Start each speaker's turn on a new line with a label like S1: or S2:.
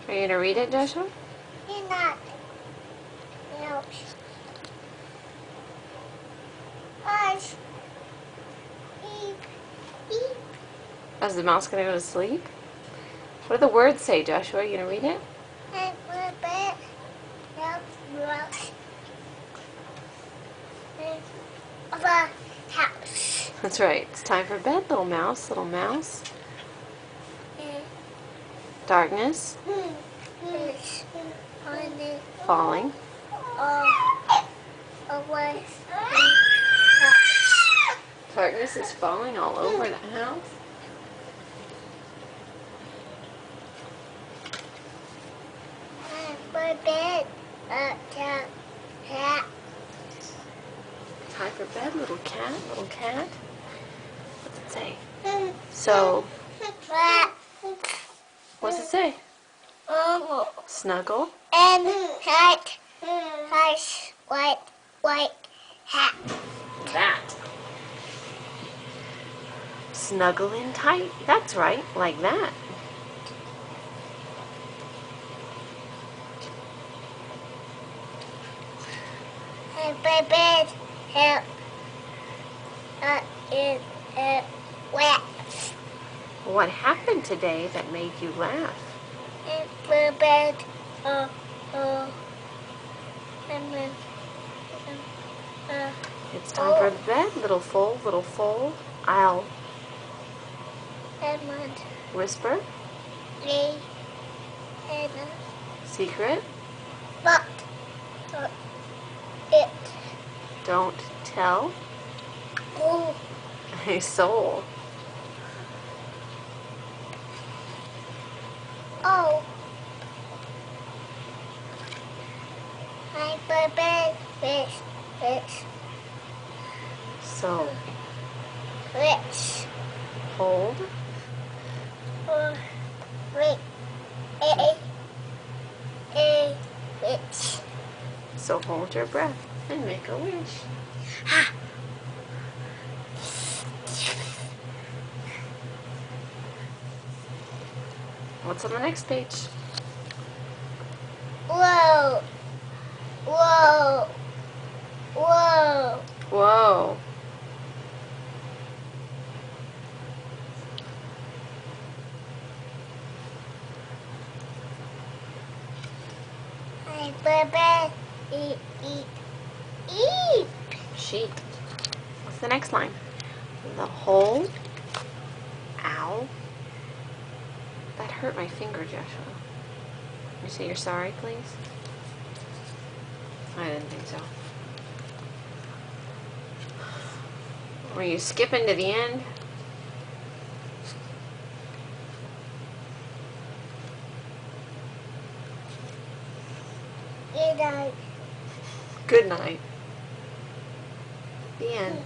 S1: Are you going to read it, Joshua?
S2: You're not. No. Hush. Beep. Beep.
S1: Is the mouse going to go to sleep? What do the words say, Joshua? Are you going to read it?
S2: And we're bed. Yep. Brush. Of a house.
S1: That's right. It's time for bed, little mouse. Little mouse.
S2: And
S1: Darkness.
S2: it's on the
S1: Falling.
S2: away.
S1: Darkness is falling all over the house.
S2: And we're bed. Cat. Cat.
S1: Time for bed, little cat. Little cat. What's it say? So, what's it say? Snuggle.
S2: And hat. Nice white hat.
S1: That. Snuggle in tight. That's right. Like that.
S2: And my bed help is wet.
S1: What happened today that made you laugh?
S2: And my bed and then
S1: It's time for bed, little foal, little foal. I'll
S2: Edmund
S1: whisper.
S2: Lee and
S1: Secret.
S2: but it
S1: Don't tell.
S2: oh
S1: A soul.
S2: oh my bed fish
S1: So,
S2: rich
S1: hold.
S2: rich a rich
S1: So hold your breath and make a wish. What's on the next page?
S2: whoa whoa whoa
S1: Whoa.
S2: my bed eat
S1: Sheep. What's the next line? The whole. Ow. That hurt my finger, Joshua. Can you say you're sorry, please? I didn't think so. Were you skipping to the end?
S2: good night.
S1: Good night. The end.